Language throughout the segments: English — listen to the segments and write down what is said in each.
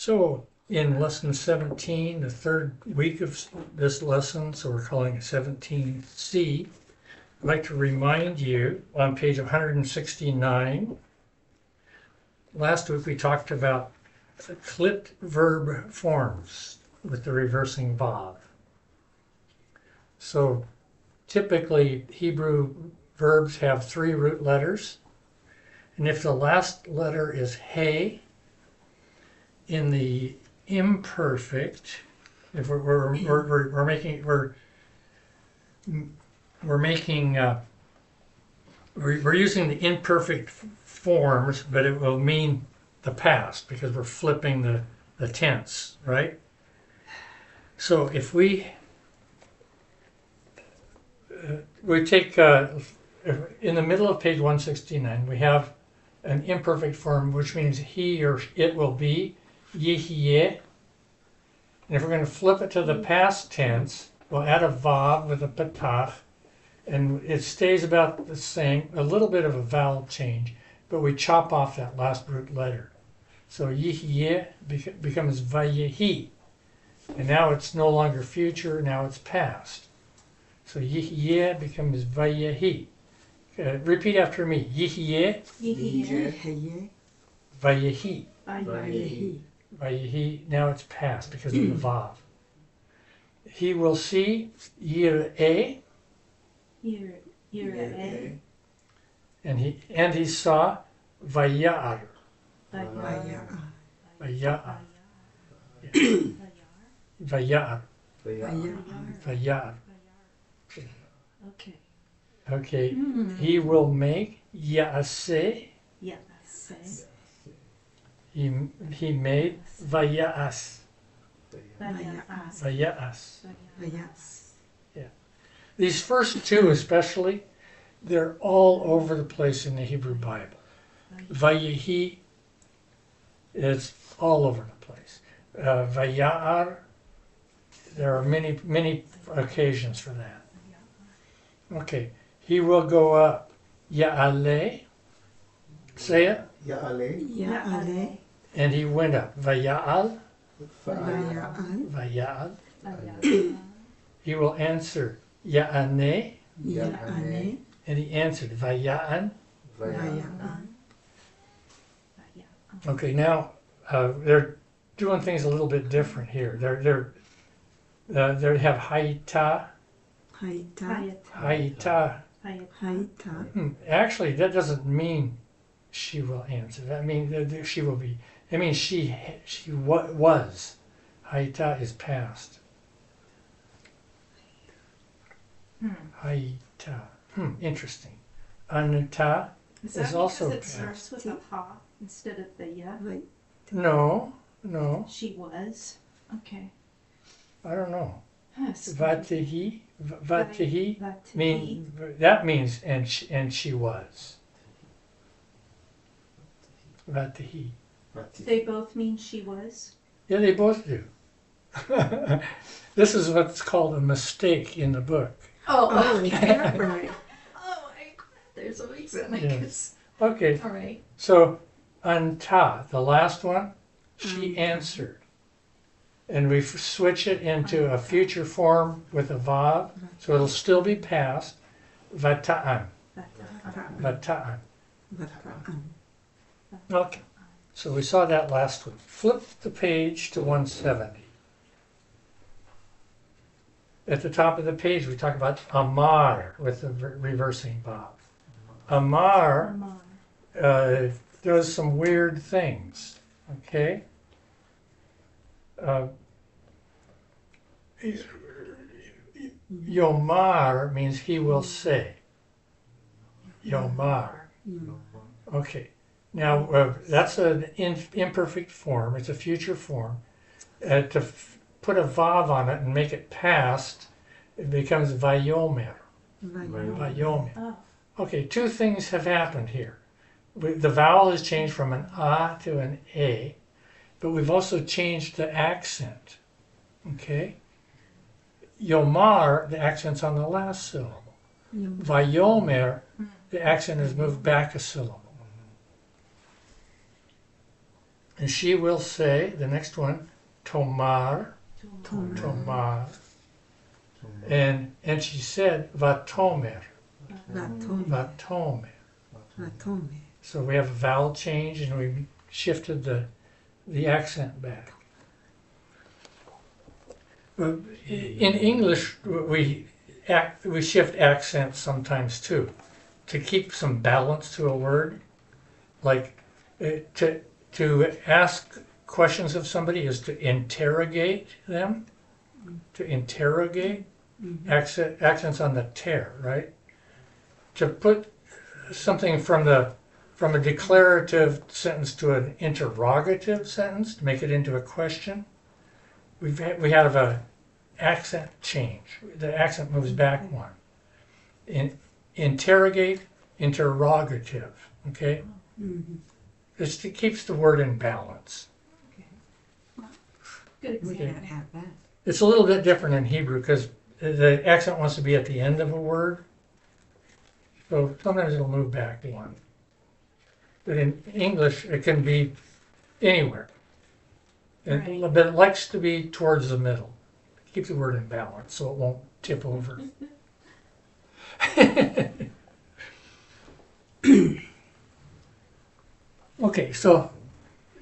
So in lesson 17, the third week of this lesson, so we're calling it 17C, I'd like to remind you on page 169, last week we talked about clipped verb forms with the reversing vav. So typically Hebrew verbs have 3 root letters, and if the last letter is hey, in the imperfect, if we're using the imperfect forms, but it will mean the past because we're flipping the tense, right? So if we take in the middle of page 169, we have an imperfect form, which means he or it will be, yihyeh. And if we're going to flip it to the past tense, we'll add a vav with a patach, and it stays about the same, a little bit of a vowel change, but we chop off that last root letter. So yihyeh becomes vayehi, and now it's no longer future, now it's past. So yihyeh becomes vayehi. Repeat after me. Yihyeh, vayehi. Vayehi. Now it's past because of the vav. He will see yireh. Yireh. And he saw vayar. Vayar. Vayar. Vayar. Okay. Okay. He will make yaseh. Yaseh. He made vayas. Vayas. Yeah. These first two especially, they're all over the place in the Hebrew Bible. Vayehi is all over the place. Vayar, there are many occasions for that. Okay. He will go up. Ya'aleh. Say it. Ya'aleh. And he went up. Vaya'al. Vaya'al. He will answer. Ya'aneh. And he answered. Vaya'an. Okay, now they're doing things a little bit different here. They have Haita. Haita. Actually, that doesn't mean she will answer. That means she will be. It means she was. Haita is past. Haita. Interesting. Anata is also because it past. starts with a ha instead of the ya? No. She was. Okay. I don't know. Yes. Vatihi. Vatihi. Vatihi. That means and she was. Vatihi. They both mean she was? Yeah, they both do. This is what's called a mistake in the book. Oh, okay. Right. Oh my God. There's always a Yes. Okay, All right. so anta, the last one, she answered. And we switch it into a future form with a vav, so it'll still be past. Vata'an. Vata'an. Okay, so we saw that last week. Flip the page to 170. At the top of the page, we talk about Amar with the reversing vav. Amar does some weird things, okay? Yomar means he will say. Yomar. Okay. Now, that's an imperfect form. It's a future form. To put a vav on it and make it past, it becomes vayomer. Vayomer. Oh. Okay, 2 things have happened here. The vowel has changed from an a to an a, but we've also changed the accent. Okay? Yomar, the accent's on the last syllable. Vayomer, the accent has moved back a syllable. And she will say, the next one, tomar, tomar. And she said, vatomer, Vatome. vatomer. Vatome. So we have a vowel change and we shifted the accent back. In English, we shift accents sometimes too, to keep some balance to a word. Like to ask questions of somebody is to interrogate them. To interrogate, accents on the ter, right? To put something from a declarative sentence to an interrogative sentence, to make it into a question. We have a accent change. The accent moves back one. Interrogate, interrogative. Okay, it keeps the word in balance. Good We example. can't have that. It's a little bit different in Hebrew because the accent wants to be at the end of a word. So sometimes it'll move back one. But in English, it can be anywhere. Right. But it likes to be towards the middle. Keep the word in balance so it won't tip over. Okay, so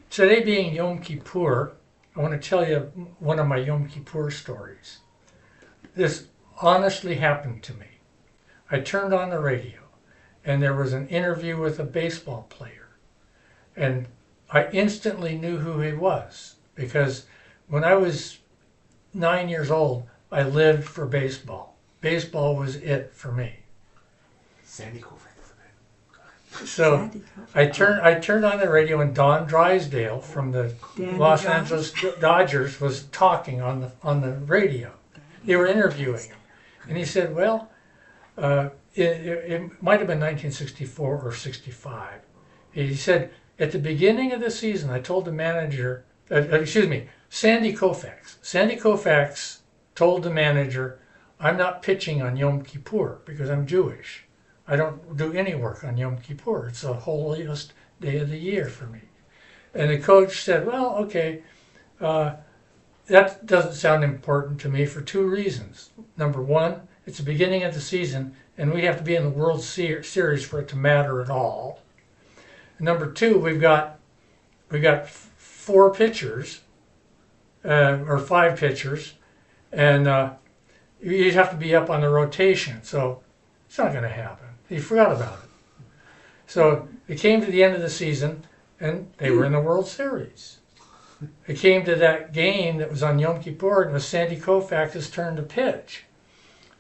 today being Yom Kippur, I want to tell you one of my Yom Kippur stories. This honestly happened to me. I turned on the radio and there was an interview with a baseball player. And I instantly knew who he was because when I was 9 years old, I lived for baseball. Baseball was it for me. Sandy Koufax. So Sandy I turned on the radio and Don Drysdale from the Danny Los Dodge. Angeles Dodgers was talking on the radio. They were interviewing him, and he said, "Well, it might have been 1964 or 65." He said, "At the beginning of the season, I told the manager, Sandy Koufax. Sandy Koufax told the manager, I'm not pitching on Yom Kippur because I'm Jewish. I don't do any work on Yom Kippur. It's the holiest day of the year for me." And the coach said, "Well, okay, that doesn't sound important to me for two reasons. Number one, it's the beginning of the season, and we have to be in the World Series for it to matter at all. And number two, we've got four pitchers, or five pitchers, and you'd have to be up on the rotation, so it's not going to happen." He forgot about it. So it came to the end of the season, and they were in the World Series. It came to that game that was on Yom Kippur, and it was Sandy Koufax's turn to pitch.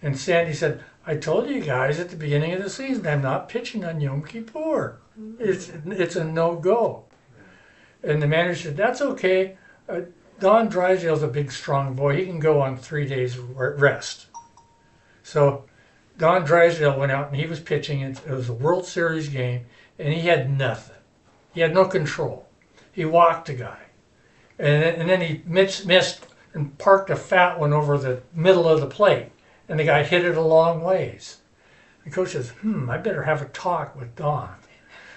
And Sandy said, "I told you guys at the beginning of the season, I'm not pitching on Yom Kippur. It's a no-go." And the manager said, "That's okay. Don Drysdale's a big, strong boy. He can go on 3 days rest." So Don Drysdale went out and he was pitching. It was a World Series game, and he had nothing. He had no control. He walked a guy. And then he missed and parked a fat one over the middle of the plate. And the guy hit it a long ways. The coach says, I better have a talk with Don.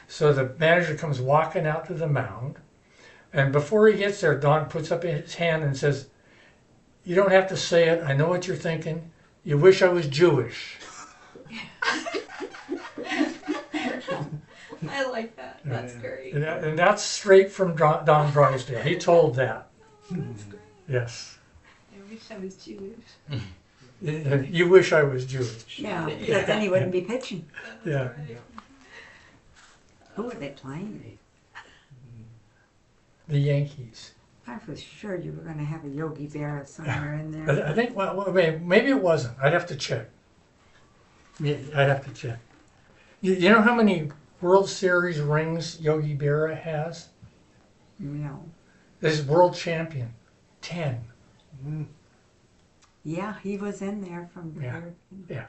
So the manager comes walking out to the mound. And before he gets there, Don puts up his hand and says, "You don't have to say it. I know what you're thinking. You wish I was Jewish." I like that. That's great. And that's straight from Don Drysdale. He told that. Yes. I wish I was Jewish. You wish I was Jewish. Yeah, because then he wouldn't be pitching. Yeah. Who were they playing? The Yankees. I was sure you were going to have a Yogi Berra somewhere in there. I think, well, maybe it wasn't. I'd have to check. Yeah, I'd have to check. You know how many World Series rings Yogi Berra has? No. This is world champion. 10. Yeah, he was in there from Yeah. there.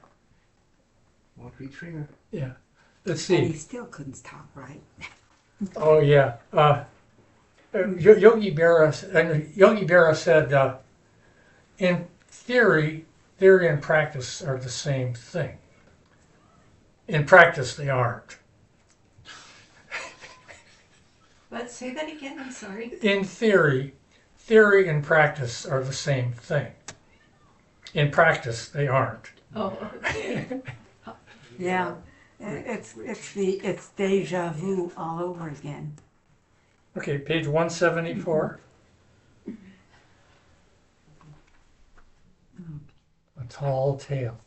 One for each finger. Yeah. Let's And he see. still couldn't talk right. Oh, yeah. Yogi Berra said, in theory and practice are the same thing. In practice, they aren't. But say that again, I'm sorry. In theory and practice are the same thing. In practice, they aren't. Oh, okay. Yeah, it's deja vu all over again. Okay, page 174. A tall tale.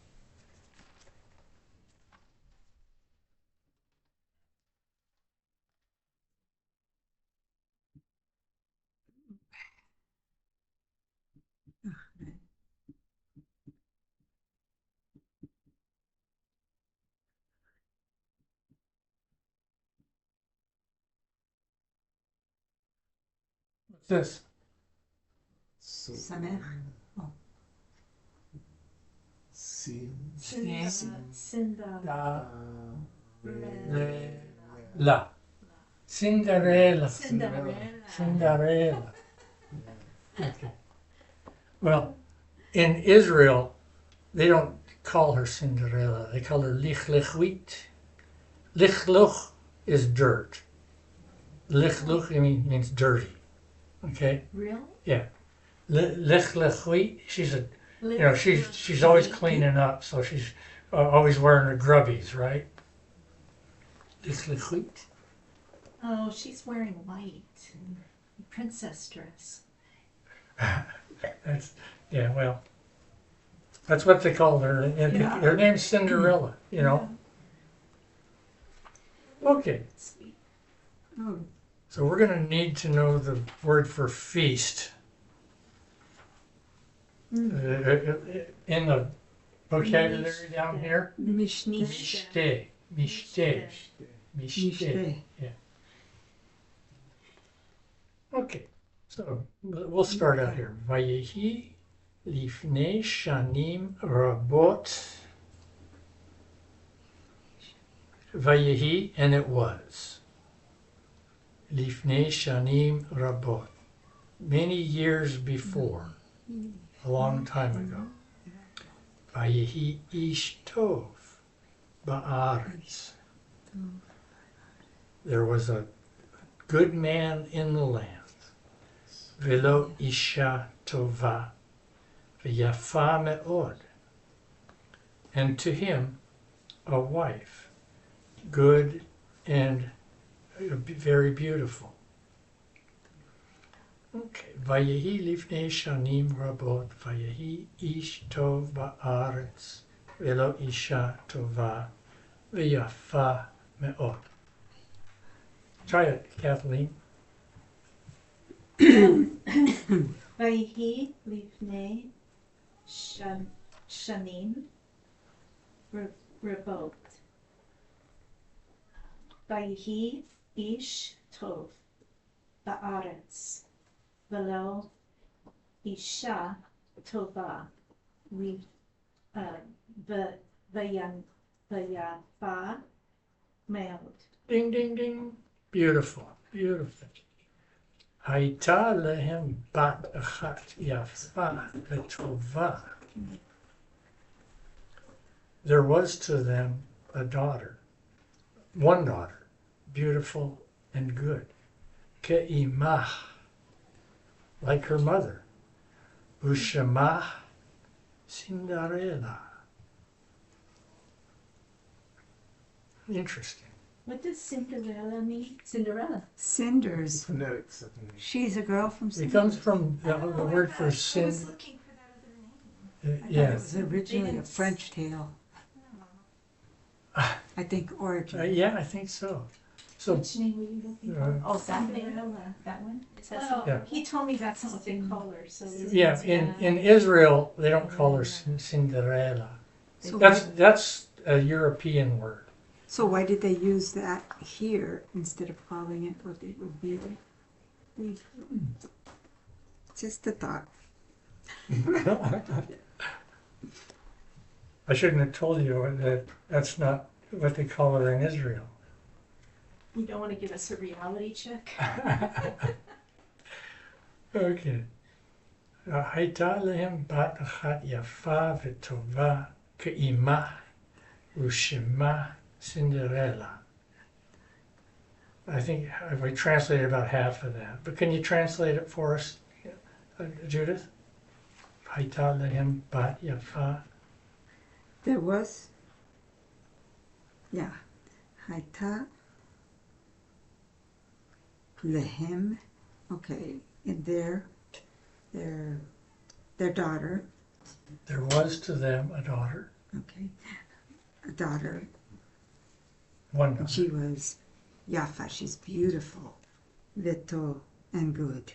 What's this? So, Samech. Cinda. Da, Cinderella. la. Cinderella. Cinderella. Cinderella. Okay. Well, in Israel, they don't call her Cinderella. They call her Lichlichwit. Lichluch is dirt. Lichluch means dirty. Okay? Really? Lichlichwit, she's always cleaning up, so she's always wearing her grubbies, right? Lichlichwit. Oh, she's wearing white. Princess dress. Well, that's what they call her. And Yeah. her name's Cinderella, you know. Okay, Sweet. Oh, so we're going to need to know the word for feast. In the vocabulary down here, Mishneh. mishte. Mishneh. Yeah. Okay, so we'll start out here. Vayehi lifnei shanim rabot. Vayehi, and it was. Lifnei shanim rabot. Many years before, a long time ago. Vayehi ish tov ba'aretz. There was a good man in the land. Velo isha tova v'yafa me'od. And to him, a wife, good and very beautiful. Okay. Vayehi lifnei shanim rabot, vayehi ish tov ba'aretz, velo isha tova v'yafa me'od. Try it, Kathleen. Vayhi lifnei shanim rabot. Vayhi ish tov ba'aretz velo isha tova v'yafa me'od. Ding, ding, ding. Beautiful, beautiful. Hayta lehem bat achat yafa v'tova. There was to them a daughter, one daughter, beautiful and good. Ke'imah, like her mother. Ushemah Cinderella. Interesting. What does Cinderella mean? Cinderella. Cinders. Phonetic something. She's a girl from It Cinders. comes from the word for I sin. was looking for that other name. It Yes. was originally a didn't- French tale. I think origin. Yeah, I think so. So, Which name were you looking for? Oh, Cinderella. That one? Well, Yeah. He told me that's what they call her, so. yeah, in Israel, they don't call her Cinderella. So That's a European word. So why did they use that here instead of calling it what it would be? Just a thought. I shouldn't have told you that that's not what they call her in Israel. You don't want to give us a reality check? Okay. הייתה להם בת אחת יפה וטובה כאימה ושמה סינדרלה. I think we translated about half of that. But can you translate it for us, Judith? Hayta lehem bat yafa. There was, yeah, Haita Lehem, okay, and their daughter, There was to them a daughter, okay, a daughter, one and daughter. she was Yafa, she's beautiful, little and good.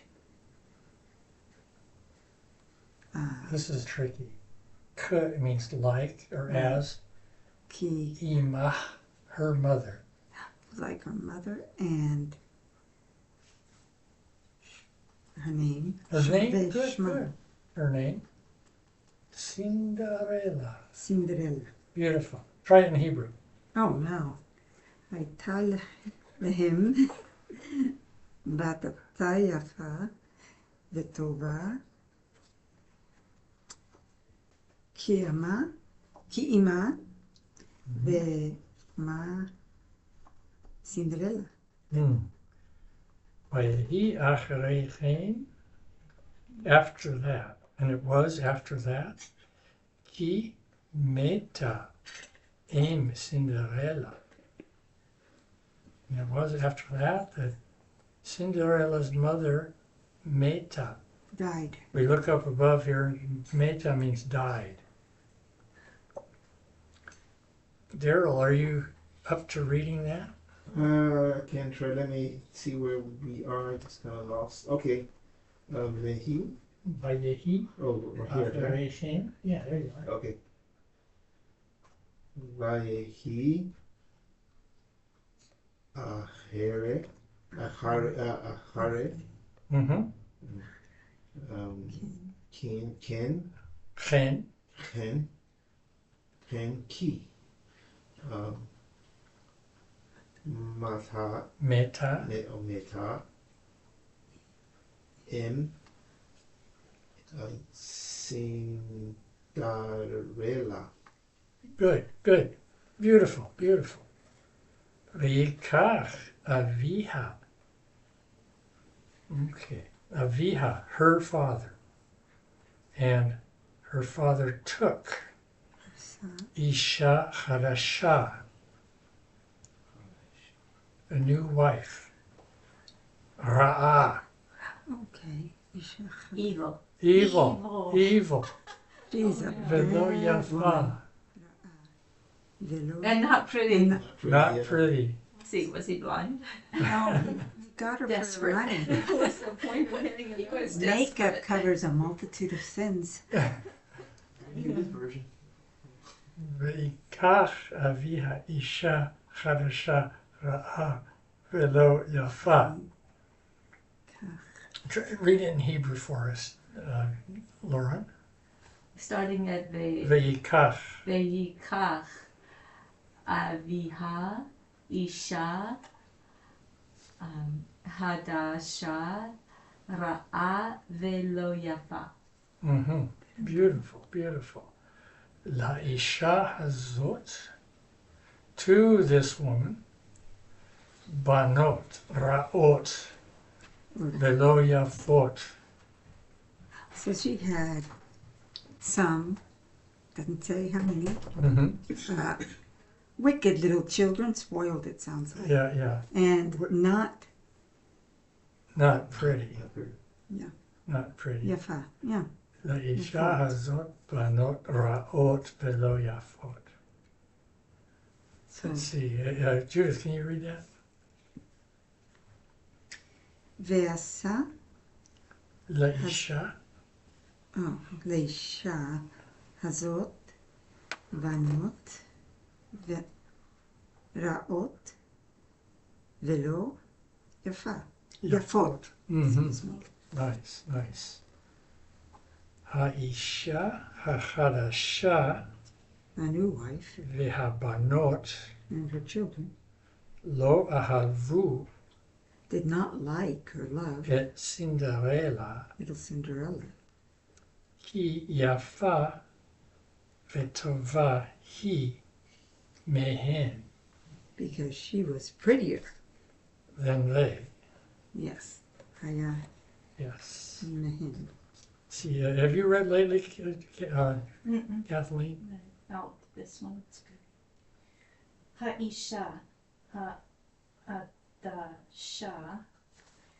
This is tricky. K means like or as. Ki, Imah, her mother. like her mother, and her name. Her name? Good, Shema. good. Her name? Cinderella. Cinderella. Beautiful. Try it in Hebrew. Oh no. Haita lehem בת אותה יפה וטובה כי אימה ומה סינדרלה. ויהי אחרי כן, after that, and it was after that, כי מתה אם Cinderella. And it was after that that Cinderella's mother, Meta. Died. We look up above here, Meta means died. Daryl, are you up to reading that? I can try. Let me see where we are. Just kind of lost. Okay. Vehi. Vayehi, Oh, we're here. Right? אחרי כן. Yeah, there you are. Okay. Vayehi. Ahare. Ahare. Mm-hmm. Ken. Ki. Mata. Meta. Meta. M. Cinderella. Good, good. Beautiful, beautiful. V'yikach aviha. Okay. Aviha, her father. And her father took Isha Hadasha, a new wife. Ra'ah, Okay. Evil. evil, evil. Jesus. Velo yafa, Velo. And not pretty. And not pretty. See, was he blind? no, got her for Desperate. money. What's the point of hitting him? He was Makeup desperate. covers a multitude of sins. This version. V'yikach aviha Isha Hadasha Ra'ah Velo yafa. Read it in Hebrew for us, Lauren. Starting at the V'yikach. V'yikach Aviha Isha Hadasha Ra'a Velo Yafa. Mm-hmm. Beautiful, beautiful. La Isha Hazot, to this woman, Banot, Ra'ot, Velo Yafot. So she had some, doesn't say how many, Mm-hmm. wicked little children, spoiled it sounds like, Yeah, yeah. and not Not pretty. Yeah. Not pretty. yafa, yeah. La Isha Hazot, Banot, Ra'ot, Velo Yafot. So Let's see. Judith, can you read that? ועשה, La Isha. לאישה הזאת בנות רעות ולא יפה. יפות. Mm-hmm. Nice, nice. Ha'isha ha'chadasha A new wife v'habanot and her children lo ahavu did not like or love et Cinderella little Cinderella ki yafa v'tova hi mehen because she was prettier than they. Yes. Haya Yes. mehem. See, have you read lately, Mm-mm. Kathleen? Oh, this one's good. Ha'isha, ha'adasha,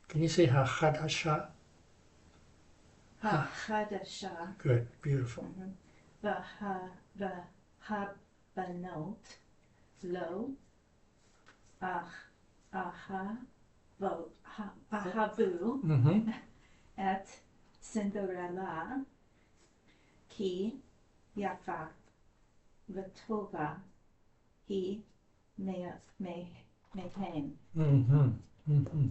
Can you say hachadasha? ha'chadasha, Good, beautiful. v'habanot, lo, ahavu, Mm-hmm. et Cinderella, ki yafa, v'tova, he mehem. Mm-hmm. Mm-hmm.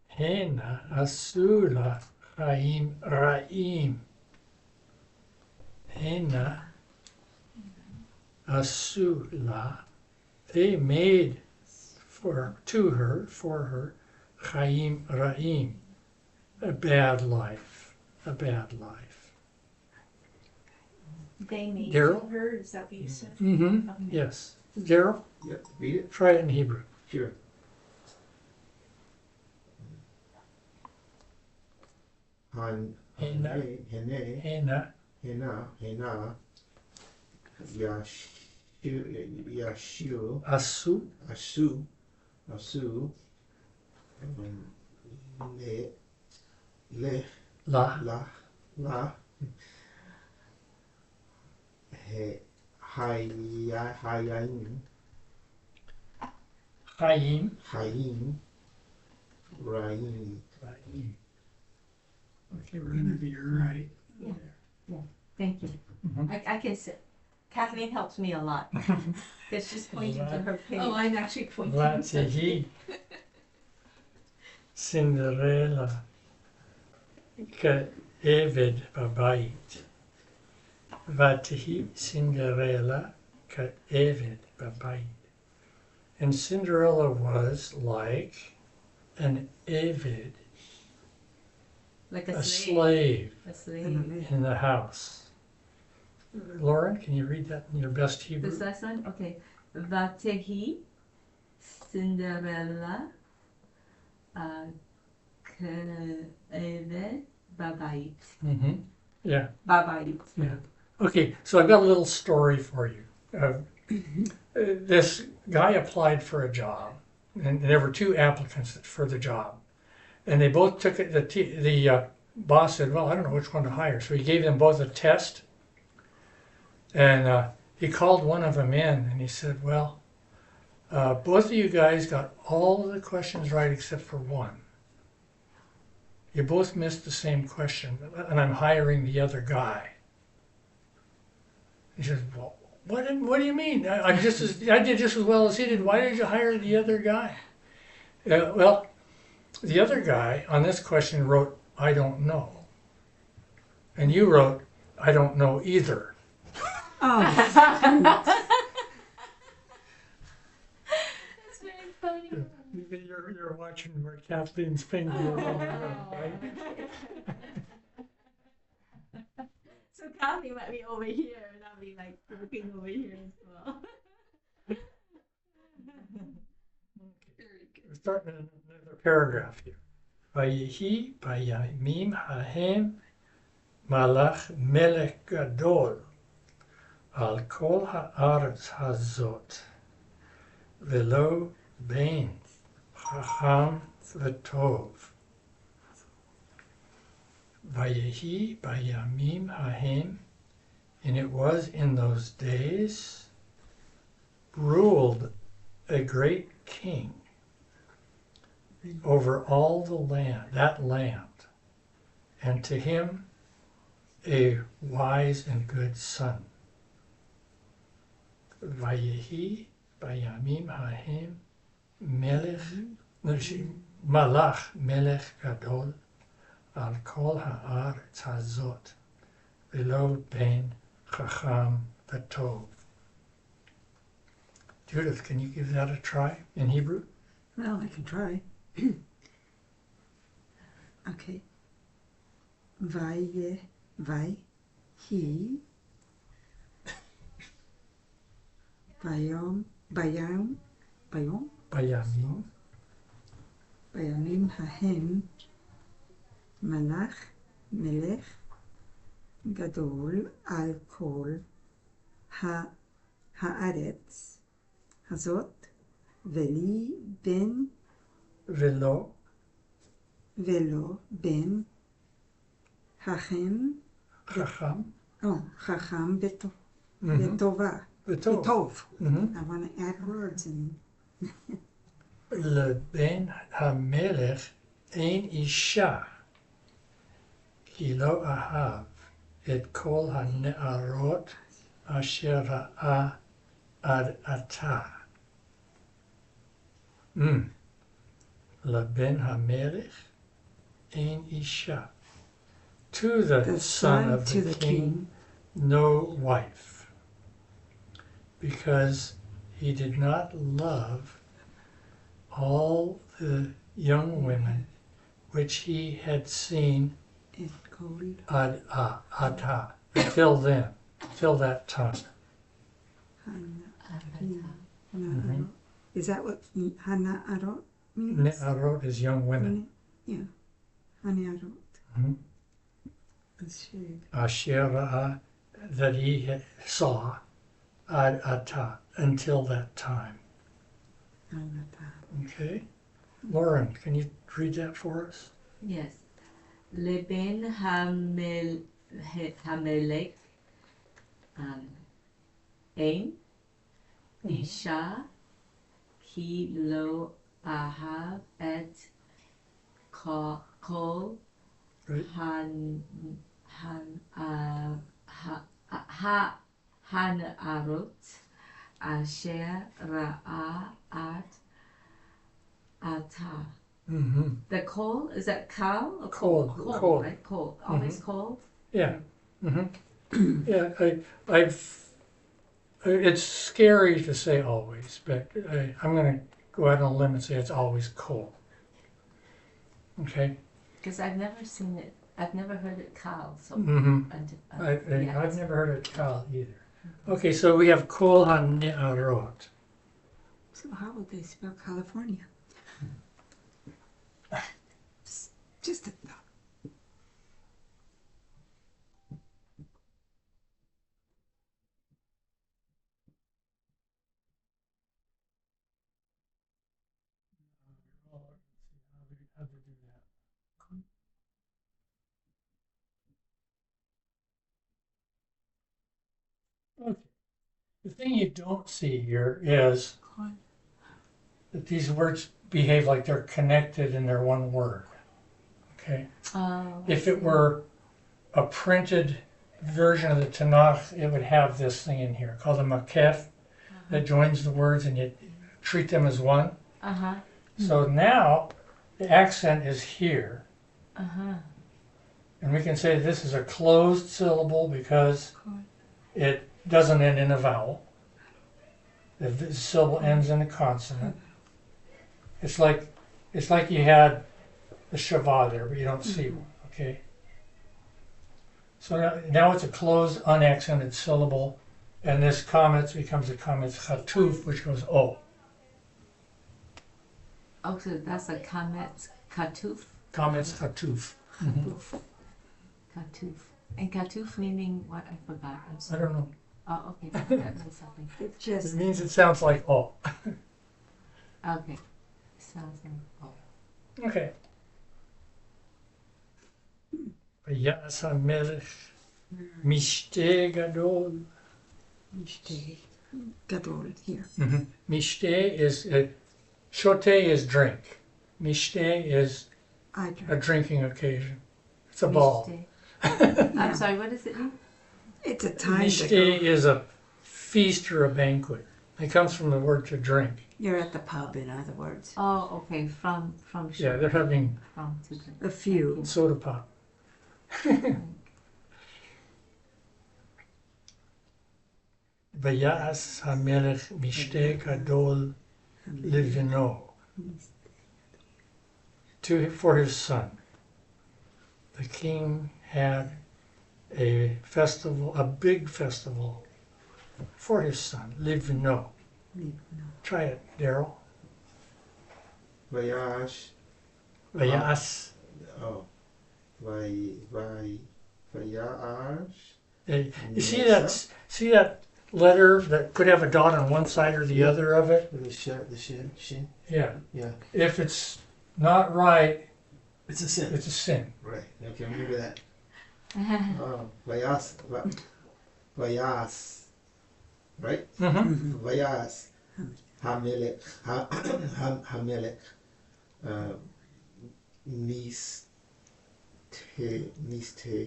Hena asula chaim ra'im. Hena asula. They made for her, chaim ra'im, a bad life, a bad life. They made Daryl? for her, is that what you said? Mm-hmm. Okay. Yes. Daryl, Yep, read it. try it in Hebrew. Sure. Hena. Hene, Hena hena, yashu, asu asu, le, la la, hayaim, chaim raim. ra'im. Okay, we're gonna be right. Thank you. Mhm. I can sit. Kathleen helps me a lot. Because she's pointing to her page. Oh, I'm actually pointing. Vatihi Cinderella ka'eved babayit. Vatihi Cinderella ka'eved babayit. And Cinderella was like an Eved, Like a a slave A slave. in the house. Lauren, can you read that in your best Hebrew? This last one? Okay. Vatehi Cinderella K'eved Babayit. Mm-hmm. Yeah. Babayit. Yeah. Okay, so I've got a little story for you. This guy applied for a job, and there were two applicants for the job, and they both took it. The boss said, "Well, I don't know which one to hire," so he gave them both a test, and he called one of them in, and he said, "Well, both of you guys got all of the questions right except for one. You both missed the same question, and I'm hiring the other guy." He says, "Well, what do you mean? I did just as well as he did. Why did you hire the other guy?" Well, the other guy on this question wrote, "I don't know," and you wrote, "I don't know either." Oh, That's very funny. You're watching where Kathleen's finger is on the road, right? So Kathy might be over here, and I'll be like looking over here as well. Very good. We're starting another paragraph here. Vayehi bayamim hahem malach melech gadol al kol haaretz hazot velo bein chacham v'tov. Vayehi bayamim hahem, and it was in those days, ruled a great king over all the land, and to him a wise and good son. Vayehi bayamim hahem melech, malach melech gadol al kol haaretz hazot v'lo ben chacham v'tov. Judith, can you give that a try in Hebrew? well, I can try. Okay. Vaye, he, bayom, Bayamim בימים ההם מלך גדול על כל הארץ הזאת, ולי בן ולא, ולא בן חכם חכם, וטובה. וטוב. טוב. Mhm. I want to add words in. לבן המלך אין אישה, כי לא אהב את כל הנערות אשר ראה עד עתה. לבן המלך אין אישה. To the son of to the king, no wife, because he did not love all the young women which he had seen It called ad ata, until then, till that time. Hana. Is that what Hana Arot means? Ne'arot is young women. Yeah. Hana Arot. Mhm. That's true. Asher ra'a, that he saw ad ata, until that time. Okay. Lauren, can you read that for us? Yes. לבין המלך אין אישה כי לא אהב את כל Right. הנערות אשר ראה עד עתה. Mm-hmm. The coal, is that cow? Or Coal, coal, coal. right? Coal. Always coal? Yeah. Mm-hmm. Yeah, it's scary to say always, but I'm going to go out on a limb and say it's always coal. Okay? Because I've never seen it. I've never heard it cow. So Mm-hmm. yeah. I've never heard it kal either. Okay, so we have kol ha-ne'arot. So how would they spell California? Just a thought. How to do that. Okay. The thing you don't see here is that these words behave like they're connected and they're one word. Okay? If it were a printed version of the Tanakh, it would have this thing in here called a makef that joins the words and you treat them as one. Uh-huh. So now the accent is here. Uh-huh. And we can say this is a closed syllable because it doesn't end in a vowel. The syllable ends in a consonant. It's like you had the shavah there, but you don't see one. Okay. So now it's a closed, unaccented syllable, and this kametz becomes a kametz chatuf, which goes o. Oh, so that's a kametz katuf? Kametz chatuf. Mm-hmm. Katuf. And katuf meaning what? I forgot. I'm I sorry. don't know. Oh, okay. That means something. It It just means it sounds like o. Okay. Sounds like oh. Okay. Vayas HaMelech Mishteh Gadol. Mishteh Gadol here. Mishteh is, shote is drink. Mishteh is I a drink. drinking occasion. It's a ball. I'm sorry, what does it mean? It's a time to Mishteh go. is a feast or a banquet. It comes from the word to drink. You're at the pub, in other words. Oh, okay. From Yeah, they're having from to drink. A few. soda pop. Vayas HaMelech Mishteh Gadol Livino. For his son. The king had a festival, a big festival for his son, Livno. Try it, Daryl. Vayash Vayas. Oh. Vayash. You see that letter that could have a dot on one side or the Yeah. other of it? The shin. Yeah. Yeah. If it's not right, It's a sin. it's a sin. Right. Okay, remember that. Vayas. Vayas. Right? Mm-hmm. Vayas. Hamelech. Hamelech.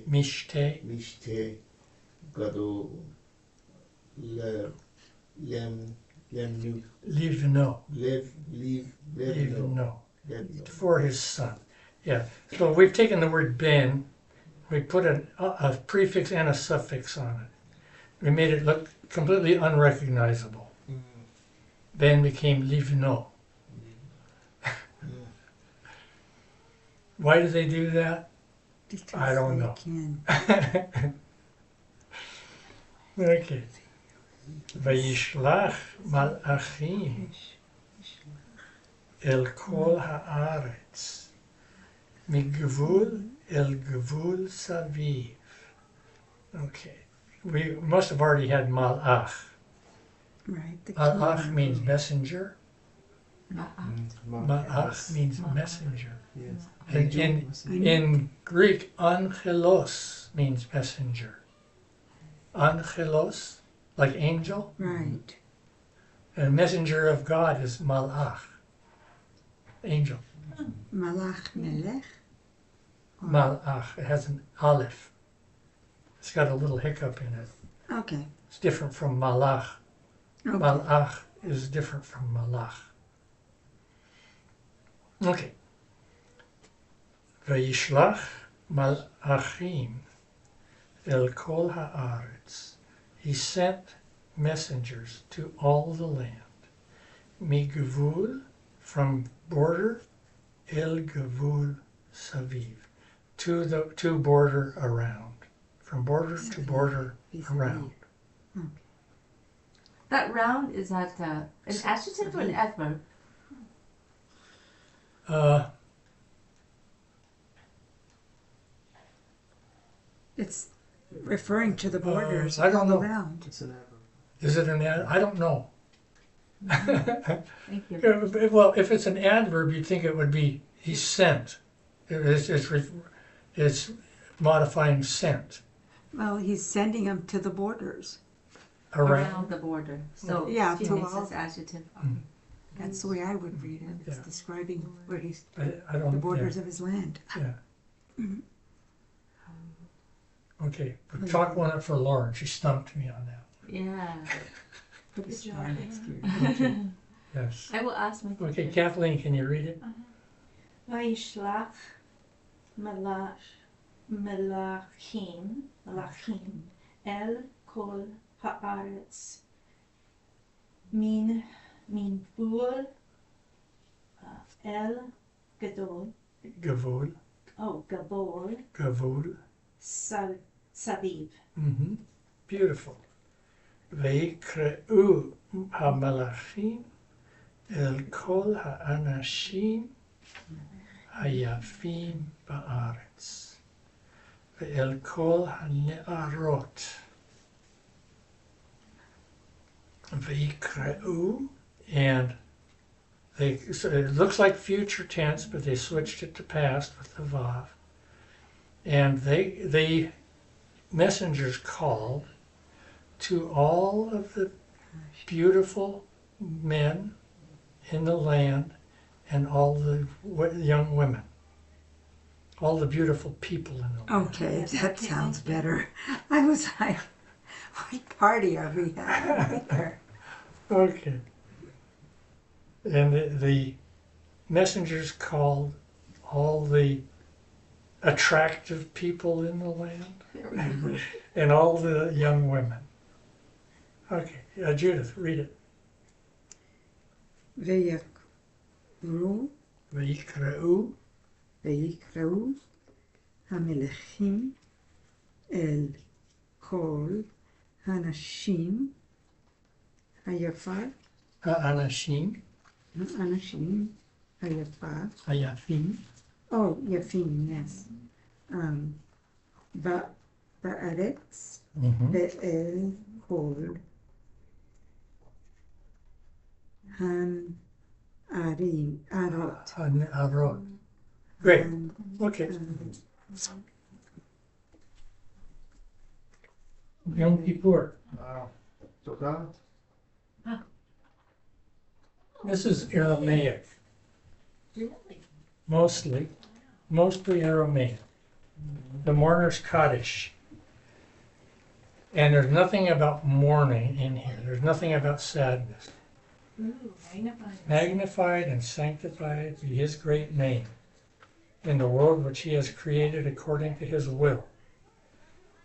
Mishte. Gadol. Lemnu. Livno. Livno. For his son. Yeah. So we've taken the word ben, we put a prefix and a suffix on it. We made it look completely unrecognizable. Ben became livno. Why do they do that? Because I don't they know. can. Okay. Vayishlach malachim el kol haaretz migvul el gvul saviv. Okay. We must have already had malach. Right. The Malach king. means messenger. Malach means messenger. Yes. And in Greek, angelos means messenger. Angelos, like angel, Right. and messenger of God is malach, angel. Malach melech. Malach, it has an aleph. It's got a little hiccup in it. Okay. It's different from malach. Okay. Malach is different from malach. Okay. Vayishlach malachim el kol haaretz. He sent messengers to all the land. Migvul, from border, el gavul saviv, to border around. From border to border around. That round, is that an adjective or an adverb? It's referring to the borders I don't all know. around. It's an adverb. Is it an ad? I don't know. Thank you. Well, if it's an adverb, you'd think it would be he sent. It's modifying sent Well, he's sending them to the borders. around. The border. So Yeah, excuse to me, all- it's adjective. That's the way I would read it. It's Yeah. describing where he's I don't. the borders of his land. Yeah. Okay, but chalk one up for Lauren. She stumped me on that. Yeah. Put a Good star job. next to it. Yes. I will ask my Okay, teacher. Kathleen, can you read it? Vayishlach malachim el kol haaretz min bul el gadol Gavul. gabol saviv. Mm-hmm. Beautiful. Vayikre'u hamalachim el kol ha'anashim hayafim ba'aretz ve'el kol ha'ne'arot. Vayikre'u, and so it looks like future tense, but they switched it to past with the vav. And the messengers called to all of the beautiful men in the land and all the young women, all the beautiful people in the land. Okay, that sounds better. I was like, what party are we having right there? Okay. And the messengers called all the attractive people in the land and all the young women. Okay, Judith, read it. ויקראו ויקראו המלכים אל כל הנשים האנשים האנשים היפה היפים Oh, Yafim, yes. Ba'aretz be'el kol han arim arot. Arot. Great. And, Okay. um, Yom Kippur. Wow. Toka? This is Aramaic, Really? mostly Aramaic. The mourner's Kaddish. And there's nothing about mourning in here. There's nothing about sadness. Ooh, magnified. Magnified and sanctified be his great name in the world which he has created according to his will.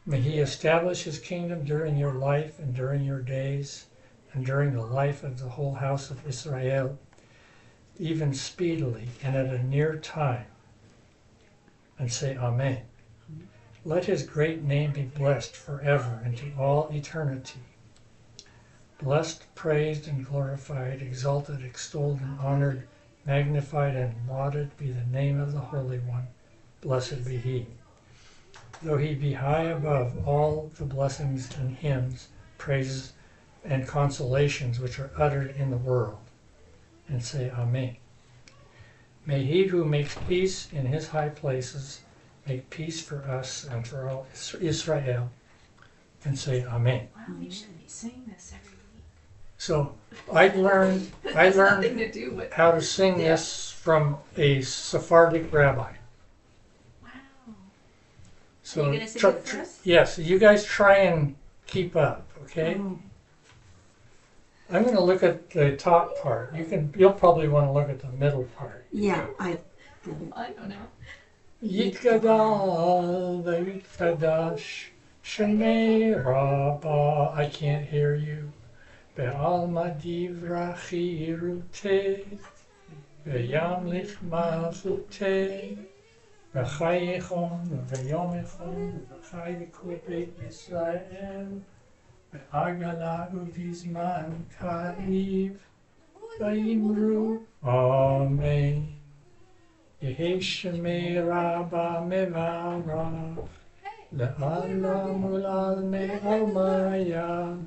May he establish his kingdom during your life and during your days and during the life of the whole house of Israel, even speedily and at a near time. And say Amen. Let his great name be blessed forever into all eternity. Blessed, praised, and glorified, exalted, extolled, and honored, magnified, and lauded be the name of the Holy One. Blessed be he. Though he be high above all the blessings and hymns, praises, and consolations which are uttered in the world. And say Amen. May he who makes peace in his high places make peace for us and for all Israel. And say Amen. Wow, we should be saying this every week. So I learned Nothing to do with. how to sing this from a Sephardic rabbi. Wow. So Are you gonna sing it for us? yes, you guys try and keep up, okay? oh, I'm going to look at the top part. You'll probably want to look at the middle part. yeah, I don't know. Yitgadal v'yitgadash Shemei Rabbah. I can't hear you. Be'alma divrachi ruteh Ve'yamlich malchuteh V'chayechon v'yomechon v'chayeku beit Yisrael Ve'agala uvizman kariv V'yimru Amen. Yehi Shemei Rabbah mevarach Le'alam ulal me'omaya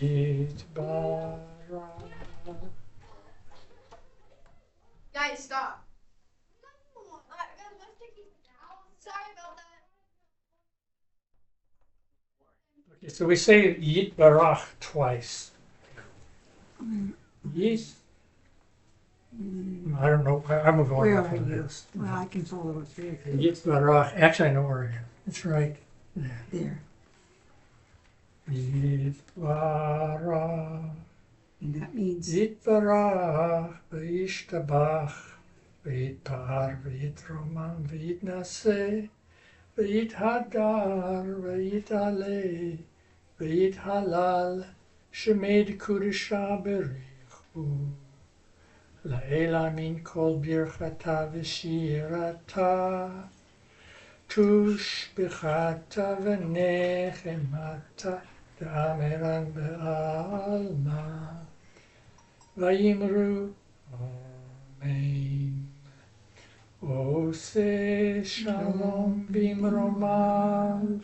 Yitbarach. Guys, stop. Sorry about that. Okay, so we say Yitbarach twice. Yit. I don't know. I'm going where off are of you? this. Well, I can follow it through Yitbarach. Actually, I know where it is. It's right there. there. Yitbarach. And that means Yitbarach v'yishtabach v'yitpa'ar v'yitromam v'yitnaseh v'yithadar v'yit'aleh v'yithalal shemed kudesha berichu la'ela min kol birchata v'shirata tushbechata v'nechemata Ameran be'alma Vayimru Amen. Ose shalom bimromav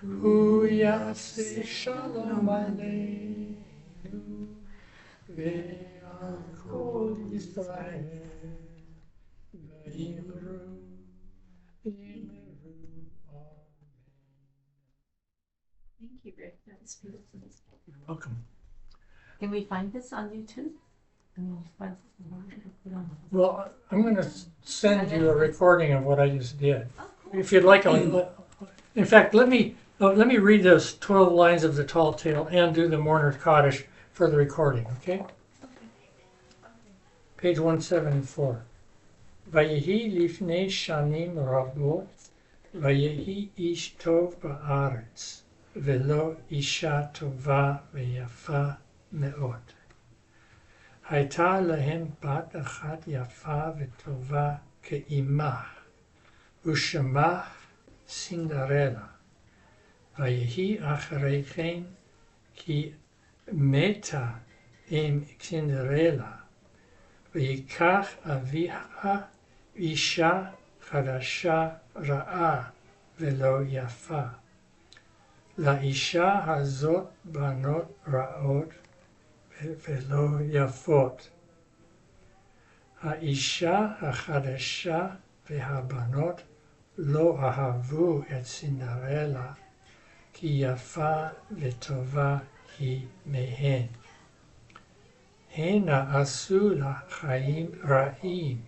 Hu yase shalom aleinu Ve'al kol Yisrael Vayimru Thank you, Rick. That was beautiful. You're welcome. Can we find this on YouTube? Well, I'm going to send you a recording of what I just did. Oh, cool. If you'd like, in fact, let me read those 12 lines of the Tall Tale and do the Mourner's Kaddish for the recording, okay? Page 174. Vayehi lifnei shanim rabot, vayehi ish tov ba'aretz, velo isha tova veyafa me'od. הייתה להם בת אחת יפה וטובה כאימה, ושמה סינדרלה. ויהי אחרי כן כי מתה עם סינדרלה, ויקח אביה אישה חדשה רעה ולא יפה. לאישה הזאת בנות רעות ולא יפות. האישה החדשה והבנות לא אהבו את סינדרלה, כי יפה וטובה היא מהן. הן עשו לה חיים רעים,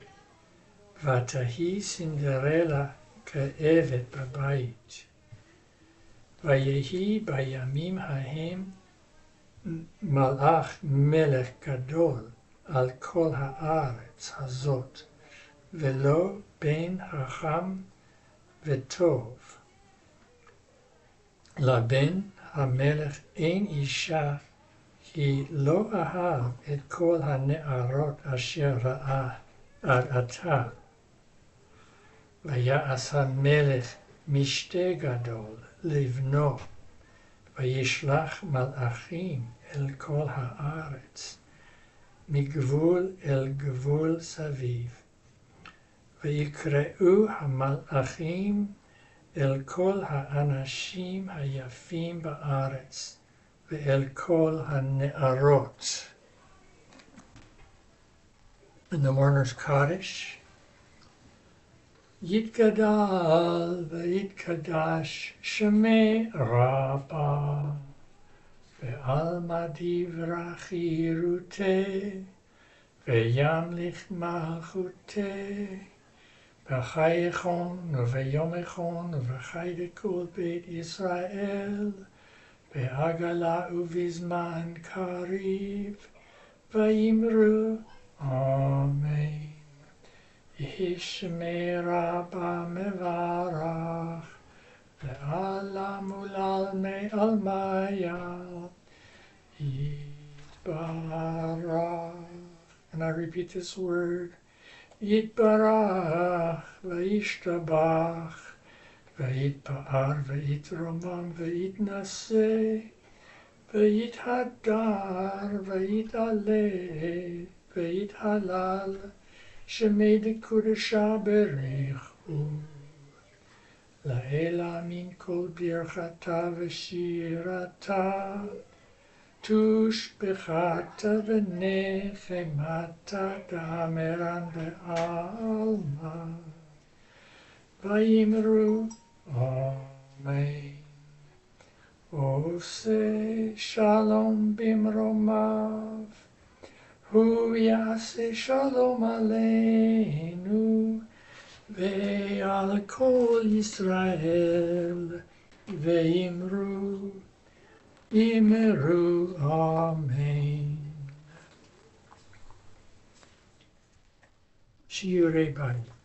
ותהי סינדרלה כעבד בבית. ויהי בימים ההם מלאך מלך גדול על כל הארץ הזאת, ולא בן חכם וטוב. לבן המלך אין אישה, כי לא אהב את כל הנערות אשר ראה עד עתה. ויעש המלך משתה גדול לבנו, וישלח מלאכים אל כל הארץ, מגבול אל גבול סביב. ויקראו המלאכים אל כל האנשים היפים בארץ, ואל כל הנערות. In the mourner's Kaddish, יתגדל ויתקדש שמי רבה, ועלמא דברי חירותי, וימליך מלכותי, בחייכון וביומכון ובחי כל בית ישראל, בעגלה ובזמן קריב, ויאמרו אמן. יהי שמי רבה מברך, לעולם ולעלמי עלמיה יתברך. And I repeat this word, יתברך וישתבח, ויתפאר ויתרומם ויתנשא, ויתהדר ויתעלה, ויתהלל, שמי לקודשה בריחו. לאלה מן כל ברכתה ושירתה, תושבחת ונחמתה דאמרן בעלמא. ויאמרו אמן. עושה שלום במרומיו, הוא יעשה שלום עלינו ועל כל ישראל, ואמרו אמן. שיעורי בית.